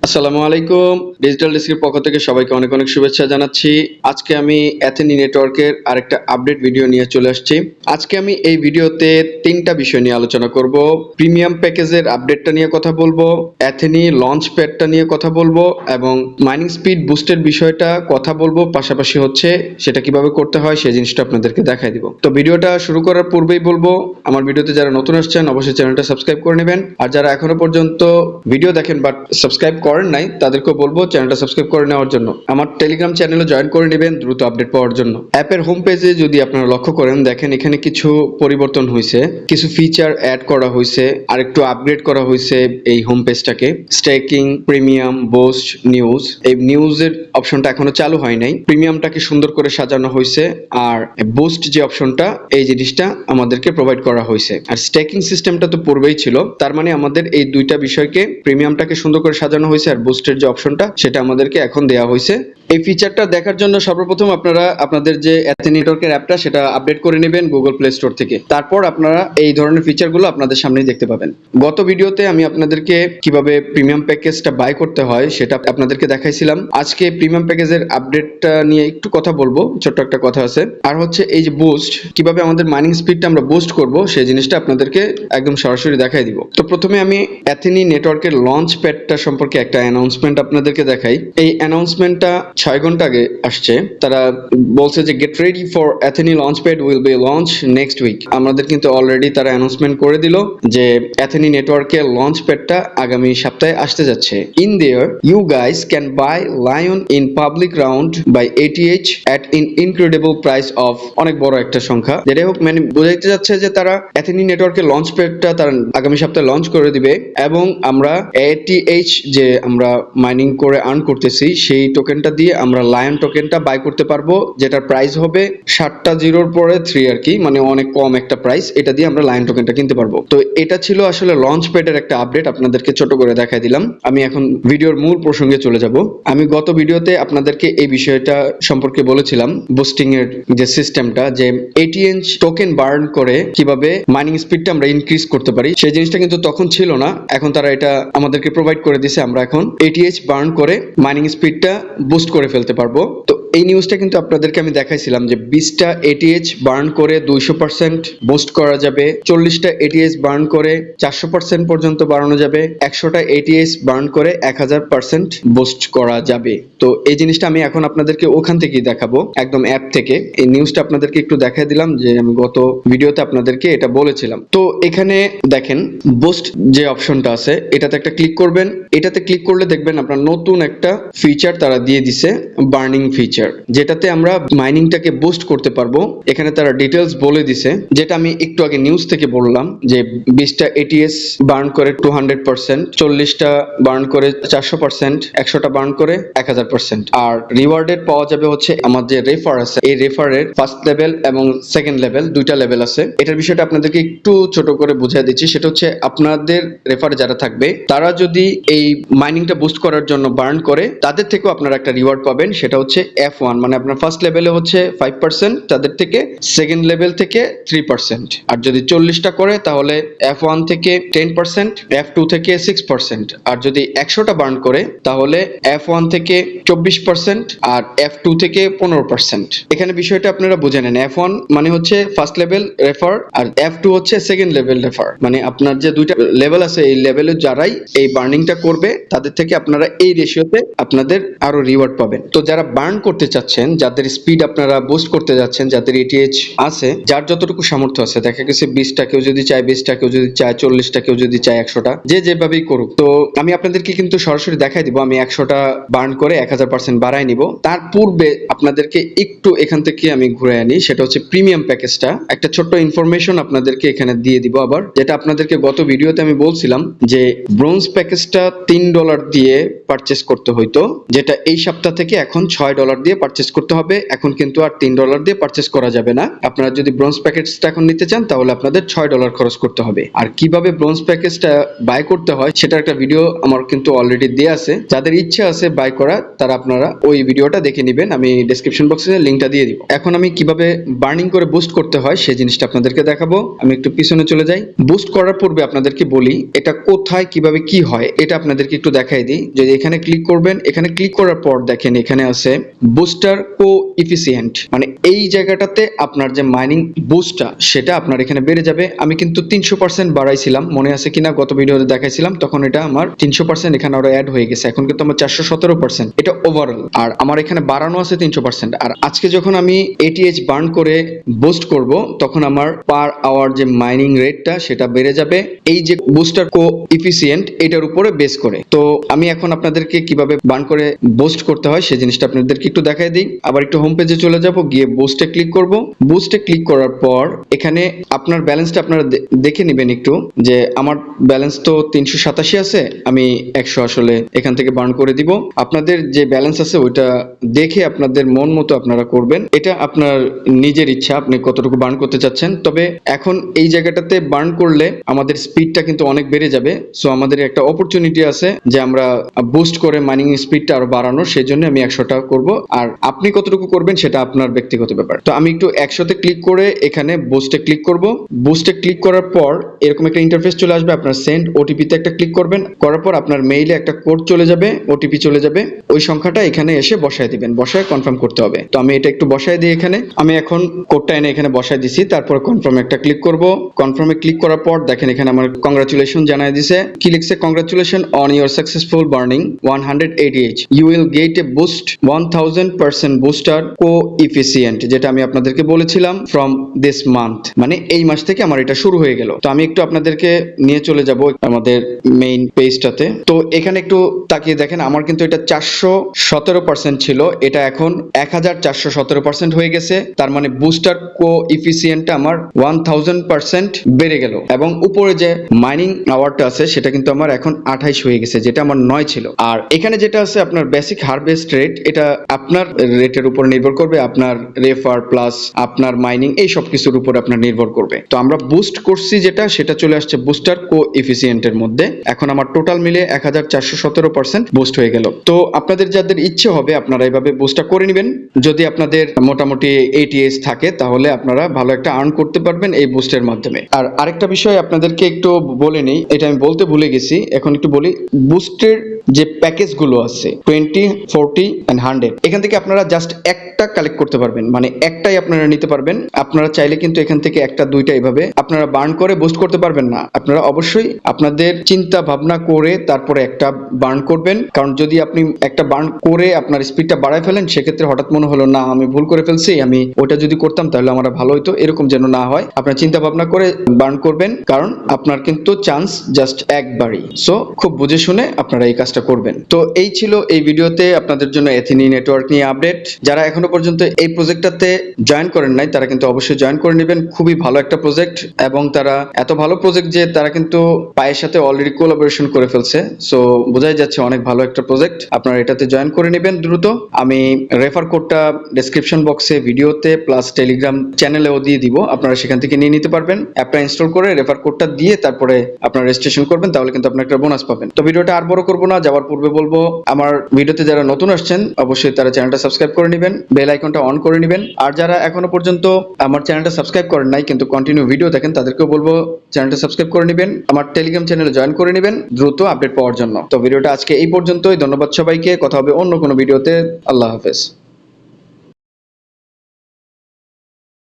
আসসালামু আলাইকুম। ডিজিটাল ডেস্কের পক্ষ থেকে সবাইকে অনেক অনেক শুভেচ্ছা জানাচ্ছি। আজকে আমি অ্যাথেনি নেটওয়ার্কের আরেকটা আপডেট ভিডিও নিয়ে চলে আসছি। আজকে আমি এই ভিডিওতে তিনটা বিষয় নিয়ে আলোচনা করব। প্রিমিয়াম প্যাকেজের আপডেটটা নিয়ে কথা বলবো, অ্যাথেনি লঞ্চ প্যাডটা নিয়ে কথা বলবো এবং মাইনিং স্পিড বুস্টের বিষয়টা কথা বলবো। পাশাপাশি হচ্ছে সেটা কিভাবে করতে হয় সেই জিনিসটা আপনাদেরকে দেখাই দিব। তো ভিডিওটা শুরু করার পূর্বেই বলবো, আমার ভিডিওতে যারা নতুন আসছেন অবশ্যই চ্যানেলটা সাবস্ক্রাইব করে নেবেন, আর যারা এখনো পর্যন্ত ভিডিও দেখেন বাট সাবস্ক্রাইব করেন নাই তাদেরকেও বলবো চ্যানেলটা সাবস্ক্রাইব করে নেওয়ার জন্য। আমার টেলিগ্রাম চ্যানেলে জয়েন করে নেবেন দ্রুত আপডেট পাওয়ার জন্য। অ্যাপের হোম পেজে যদি আপনারা লক্ষ্য করেন, দেখেন এখানে কিছু পরিবর্তন হয়েছে, কিছু ফিচার অ্যাড করা হয়েছে, আর একটু আপগ্রেড করা হয়েছে এই হোম পেজটাকে। স্টেকিং, প্রিমিয়াম, বুস্ট, নিউজ, এই নিউজের অপশনটা এখনো চালু হয় নাই। প্রিমিয়ামটাকে সুন্দর করে সাজানো হয়েছে, আর বুস্ট যে অপশনটা এই জিনিসটা আমাদেরকে প্রোভাইড করা হয়েছে। আর স্টেকিং সিস্টেমটা তো পূর্বেই ছিল, তার মানে আমাদের এই দুইটা বিষয়কে, প্রিমিয়ামটাকে সুন্দর করে সাজানো হয়েছে আর বুস্টের যে অপশনটা সেটা আমাদেরকে এখন দেওয়া হয়েছে। এই ফিচারটা দেখার জন্য সর্বপ্রথম আপনারা আপনাদের যে অ্যাথেনি নেটওয়ার্কের অ্যাপটা সেটা আপডেট করে নেবেন গুগল প্লে স্টোর থেকে। তারপর আপনারা এই ধরনের ফিচারগুলো আপনাদের সামনেই দেখতে পাবেন। গত ভিডিওতে আমি আপনাদেরকে কিভাবে প্রিমিয়াম প্যাকেজটা বাই করতে হয় সেটা আপনাদেরকে দেখাইছিলাম। আজকে প্রিমিয়াম প্যাকেজের আপডেটটা নিয়ে একটু কথা বলবো, ছোট্ট একটা কথা আছে। আর হচ্ছে এই যে বুস্ট, কিভাবে আমাদের মাইনিং স্পিডটা আমরা বুস্ট করব সেই জিনিসটা আপনাদেরকে একদম সরাসরি দেখাই দিব। তো প্রথমে আমি অ্যাথেনি নেটওয়ার্কের লঞ্চ প্যাডটা সম্পর্কে একটা অ্যানাউন্সমেন্ট আপনাদেরকে দেখাই। এই অ্যানাউন্সমেন্টটা 6 ঘন্টা আগে আসছে। তারা বলছে যে get ready for Athena launchpad will be launch next week. আমাদের কিন্তু অলরেডি তারা অ্যানাউন্সমেন্ট করে দিল যে অ্যাথেনি নেটওয়ার্কের লঞ্চ প্যাডটা আগামী সপ্তাহে আসতে যাচ্ছে। In there you guys can buy lion in public round buy ATH at incredible price of, অনেক বড় একটা সংখ্যা। যেটাই হোক, মানে বোঝাইতে যাচ্ছে যে তারা অ্যাথেনি নেটওয়ার্কের লঞ্চ প্যাডটা তারা আগামী সপ্তাহে লঞ্চ করে দিবে এবং আমরা ATH যে আমরা মাইনিং করে আর্ন করতেছি সেই টোকেনটা দিয়ে আমরা লায়ন টোকেনটা বাই করতে পারবো, যেটার প্রাইস হবে 7টা জিরোর পরে 3 আর কি, মানে অনেক কম একটা প্রাইস। এটা দিয়ে আমরা লায়ন টোকেনটা কিনতে পারবো। তো এটা ছিল আসলে লঞ্চ প্যাডের একটা আপডেট, আপনাদেরকে ছোট করে দেখাই দিলাম। আমি এখন ভিডিওর মূল প্রসঙ্গে চলে যাব। আমি গত ভিডিওতে আপনাদেরকে এই বিষয়টা সম্পর্কে বলেছিলাম, বুস্টিং এর যে সিস্টেমটা, যে ATH টোকেন বার্ন করে কিভাবে মাইনিং স্পিডটা আমরা ইনক্রিজ করতে পারি, সেই জিনিসটা কিন্তু তখন ছিল না। এখন তারা এটা আমাদেরকে প্রোভাইড করে দিয়েছে। আমরা এখন ATH বার্ন করে মাইনিং স্পিডটা বুস্ট করে ফেলতে পারবো। তো এই নিউজটা কিন্তু আপনাদেরকে আমি দেখাইছিলাম যে 20টা ATH বার্ন করে 200% বুস্ট করা যাবে, 40টা ATH বার্ন করে 400% পর্যন্ত বাড়ানো যাবে, 100টা ATH বার্ন করে 1000% বুস্ট করা যাবে। তো এই জিনিসটা আমি এখন আপনাদেরকে ওখান থেকেই দেখাবো, একদম অ্যাপ থেকে। এই নিউজটা আপনাদেরকে একটু দেখাই দিলাম যে আমি গত ভিডিওতে আপনাদেরকে এটা বলেছিলাম। তো এখানে দেখেন বুস্ট যে অপশনটা আছে এটাতে একটা ক্লিক করবেন। এটাতে ক্লিক করলে দেখবেন আপনার নতুন একটা ফিচার তারা দিয়ে দিছে, বার্নিং ফিচার, যেটাতে আমরা মাইনিংটাকে বুস্ট করতে পারবো। এখানে তারা ডিটেলস বলে দিছে, যেটা আমি একটু আগে নিউজ থেকে বললাম, যে 20টা ATH বার্ন করে 200%, 40টা বার্ন করে 400%, 100টা বার্ন করে 1000%। আর রিওয়ার্ডেড পাওয়া যাবে হচ্ছে আমার যে রেফার আছে, এই রেফারের ফার্স্ট লেভেল এবং সেকেন্ড লেভেল, দুইটা লেভেল আছে। এটার বিষয়টা আপনাদেরকে একটু ছোট করে বুঝিয়ে দিচ্ছি। সেটা হচ্ছে আপনাদের রেফারে যারা থাকবে তারা যদি এই মাইনিংটা বুস্ট করার জন্য বার্ন করে, তাদের থেকেও আপনারা একটা রিওয়ার্ড পাবেন। সেটা হচ্ছে F1, মানে আপনার ফার্স্ট লেভেলে হচ্ছে 5%, তাদের থেকে সেকেন্ড লেভেল থেকে 3%। আর যদি 40টা করে তাহলে F1 থেকে 10%, F2 থেকে 6%। আর যদি 100টা বার্ন করে তাহলে F1 থেকে 24% আর F2 থেকে 15%। এখানে বিষয়টা আপনারা বুঝে নেন। F1 মানে হচ্ছে ফার্স্ট লেভেল রেফার, আর F2 হচ্ছে সেকেন্ড লেভেল রেফার। মানে আপনার যে দুইটা লেভেল আছে, এই লেভেলে যারাই এই বার্নিংটা করবে তাদের থেকে আপনারা এই রেশিওতে আপনাদের আরো রিওয়ার্ড পাবেন। তো যারা বার্ন করতে চাচ্ছেন, যাদের স্পিড আপনারা বুস্ট করতে যাচ্ছেন, যাদের ATH আছে, যার যতটুকু সামর্থ্য আছে, দেখা গেছে 20টা কেউ যদি চায়, 20টা কেউ যদি চায়, 40টা কেউ যদি চায়, 100টা, যে যেভাবেই করুক। তো আমি আপনাদেরকে কিন্তু সরাসরি দেখাই দিব, আমি 100টা বার্ন করে 1000% বাড়াই নিব। তার পূর্বে আপনাদেরকে একটু এখান থেকে আমি ঘুরে আনি, সেটা হচ্ছে প্রিমিয়াম প্যাকেজটা। একটা ছোট্ট ইনফরমেশন আপনাদেরকে এখানে দিয়ে দিব আবার, যেটা আপনাদেরকে গত ভিডিওতে আমি বলছিলাম যে ব্রোঞ্জ প্যাকেজটা $3 দিয়ে পারচেস করতে হইতো, যেটা এই সপ্তাহ থেকে এখন $6 দিয়ে পারচেস করতে হবে। এখন কিন্তু আর $3 দিয়ে পারচেস করা যাবে না। আপনারা যদি ব্রোঞ্জ প্যাকেজটা এখন নিতে চান তাহলে আপনাদের $6 খরচ করতে হবে। আর কিভাবে ব্রোঞ্জ প্যাকেজটা বাই করতে হয় সেটা একটা ভিডিও আমার কিন্তু অলরেডি দেয়া আছে। যাদের ইচ্ছা আছে বাই করা তারা আপনারা ওই ভিডিওটা দেখে নেবেন, আমি ডেসক্রিপশন বক্সে লিংকটা দিয়ে দিব। এখন আমি কিভাবে বার্নিং করে বুস্ট করতে হয় সেই জিনিসটা আপনাদেরকে দেখাবো। আমি একটু পিছনে চলে যাই। বুস্ট করার পূর্বে আপনাদেরকে বলি এটা কোথায় কিভাবে কি হয় এটা আপনাদেরকে একটু দেখাই দিই। যে এখানে ক্লিক করবেন, এখানে ক্লিক করার পর দেখেন এখানে আছে বুস্টার কো এফিসিয়েন্ট, মানে এই জায়গাটাতে আপনার যে মাইনিং বুস্টটা সেটা আপনার এখানে বেড়ে যাবে। আমি কিন্তু 300% বাড়াইছিলাম, মনে আছে কিনা গত ভিডিওতে দেখাইছিলাম, তখন এটা আমার 300% এখানে আরো অ্যাড হয়ে গেছে। এখন কিন্তু আমার 417%, এটা ওভারঅল। আর আমার এখানে বাড়ানো আছে 300%। আর আজকে যখন আমি ATH বার্ন করে বুস্ট করব তখন আমার পার আওয়ার যে মাইনিং রেটটা সেটা বেড়ে যাবে এই যে বুস্টার কো এফিসিয়েন্ট এটার উপরে বেস করে। তো আমি এখন আপনাদেরকে কিভাবে বার্ন করে বুস্ট করতে হয় সেই জিনিসটা আপনাদেরকে একটু দেখাই দিই। আবার একটু হোম পেজে চলে যাব, গিয়ে বুস্টে ক্লিক করব। বুস্টে ক্লিক করার পর এখানে আপনার ব্যালেন্সটা আপনারা দেখে নেবেন একটু, যে আমার ব্যালেন্স তো 387 আছে, আমি 100 আসলে এখান থেকে বার্ন করে দিব। আপনাদের যে ব্যালেন্স আছে ওইটা দেখে আপনাদের মন মতো আপনারা করবেন, এটা আপনার নিজের ইচ্ছা আপনি কতটুকু বার্ন করতে চাচ্ছেন। তবে এখন এই জায়গাটাতে বার্ন করলে আমাদের স্পিডটা কিন্তু অনেক বেড়ে যাবে। সো আমাদের একটা অপরচুনিটি আছে যে আমরা বুস্ট করে মাইনিং স্পিডটা আরো বাড়ানো, সেই জন্য আমি 100টা করব। আর আপনি কতটুকু করবেন সেটা আপনার ব্যক্তিগত ব্যাপার। তো আমি একটু 100তে ক্লিক করে এখানে বুস্টে ক্লিক করব। বুস্টে ক্লিক করার পর এরকম একটা ইন্টারফেস চলে আসবে। আপনার সেন্ড ওটিপি তে একটা ক্লিক করবেন, করার পর আপনার মেইলে একটা কোড চলে যাবে, ওটিপি চলে যাবে। ওই সংখ্যাটা এখানে এসে বসায় দিবেন, বসায় কনফার্ম করতে হবে। তো আমি এটা একটু বসায় দিই এখানে। আমি এখন কোডটা এনে এখানে বসায় দিছি, তারপর কনফার্মে একটা ক্লিক করব। কনফার্মে ক্লিক করার পর দেখেন এখানে আমার কংগ্রাচুলেশন জানাই দিছে। কি লিখছে? Congratulation on your successful burning 100 ATH, you will get a boost 1000% booster coefficient, যেটা আমি আপনাদেরকে বলেছিলাম ফ্রম দিস মান্থ, মানে এই মাস থেকে আমার এটা শুরু হয়ে গেল। তো আমি একটু আপনাদেরকে নিয়ে চলে যাব আমাদের মেইন পেজটাতে। তো এখানে একটু তাকিয়ে দেখেন আমার কিন্তু এটা 417% ছিল, এটা এখন 1417% হয়ে গেছে। তার মানে বুস্টার কো এফিসিয়েন্টটা আমার 1000% বেড়ে গেল। এবং উপরে যে মাইনিং আওয়ারটা আছে সেটা কিন্তু আমার এখন 28 হয়ে গেছে, যেটা আমার 9 ছিল। আর এখানে যেটা আছে আপনার বেসিক হারভেস্ট রেট, এটা আপনার রেটের উপর নির্ভর করবে, আপনার রেফার প্লাস আপনার মাইনিং এই সব কিছুর উপর আপনার নির্ভর করবে। তো আমরা বুস্ট করছি যেটা, সেটা চলে আসছে বুস্টার কো এফিসিয়েন্টের মধ্যে। এখন আমার টোটাল মিলে 1417% বুস্ট হয়ে গেল। তো আপনাদের যাদের ইচ্ছে হবে আপনারা এইভাবে বুস্টটা করে নেবেন। যদি আপনাদের মোটামুটি ATH থাকে তাহলে আপনারা ভালো একটা আর্ন করতে পারবেন এই বুস্টের মাধ্যমে। আর আরেকটা বিষয় আপনাদেরকে একটু বলে নেই, এটা আমি বলতে ভুলে গেছি, এখন একটু বলি। বুস্টের যে প্যাকেজ গুলো আছে 20, 40 and 100, এখান থেকে আপনারা জাস্ট একটা কালেক্ট করতে পারবেন, মানে একটাই আপনারা নিতে পারবেন। আপনারা চাইলে কিন্তু এখান থেকে একটা দুইটা এভাবে আপনারা বার্ন করে বুস্ট করতে পারবেন না। আপনারা অবশ্যই আপনাদের চিন্তা ভাবনা করে তারপরে একটা বার্ন করবেন, কারণ যদি আপনি একটা বার্ন করে আপনার স্পিডটা বাড়ায় ফেলেন সেক্ষেত্রে হঠাৎ মনে হলো না আমি ভুল করে ফেলছি, আমি ওটা যদি করতাম তাহলে আমার ভালো হতো, এরকম যেন না হয়। আপনার চিন্তা ভাবনা করে বার্ন করবেন, কারণ আপনার কিন্তু চান্স জাস্ট একবারই। সো খুব বুঝে শুনে আপনারা এই কাজটা করবেন। তো এই ছিল এই ভিডিওতে আপনাদের জন্য অ্যাথিনি নেটওয়ার্ক নিয়ে আপডেট। যারা এখনো পর্যন্ত এই প্রজেক্টটাতে জয়েন করেন নাই তারা কিন্তু অবশ্যই জয়েন করে নেবেন। খুবই ভালো একটা প্রজেক্ট, এবং তারা এত ভালো প্রজেক্ট যে তারা কিন্তু পায়ের সাথে অলরেডি কোলাবোরেশন করে ফেলছে। সো বোঝাই যাচ্ছে অনেক ভালো একটা প্রজেক্ট। আপনারা এটাতে জয়েন করে নেবেন দ্রুত। আমি রেফার কোডটা ডেসক্রিপশন বক্সে, ভিডিওতে প্লাস টেলিগ্রাম চ্যানেলেও দিয়ে দিব, আপনারা সেখান থেকে নিয়ে নিতে পারবেন। অ্যাপটা ইনস্টল করে রেফার কোডটা দিয়ে তারপরে আপনারা রেজিস্ট্রেশন করবেন, তাহলে কিন্তু আপনারা একটা বোনাস পাবেন। তো ভিডিওটা আর বড় করবো না, যাওয়ার পূর্বে বলবো আমার ভিডিওতে যারা নতুন আসছেন অবশ্যই তারা চ্যানেলটা সাবস্ক্রাইব করে নেবেন, বেল আইকনটা অন করে নেবেন। আর যারা এখনো পর্যন্ত আমার চ্যানেলটা সাবস্ক্রাইব করেন নাই কিন্তু কন্টিনিউ ভিডিও দেখেন তাদেরকেও বলবো চ্যানেলটা সাবস্ক্রাইব করে নেবেন, আমার টেলিগ্রাম চ্যানেলে জয়েন করে নেবেন দ্রুত আপডেট পাওয়ার জন্য। তো ভিডিওটা আজকে এই পর্যন্তই। ধন্যবাদ সবাইকে, কথা হবে অন্য কোনো ভিডিওতে। আল্লাহ হাফেজ।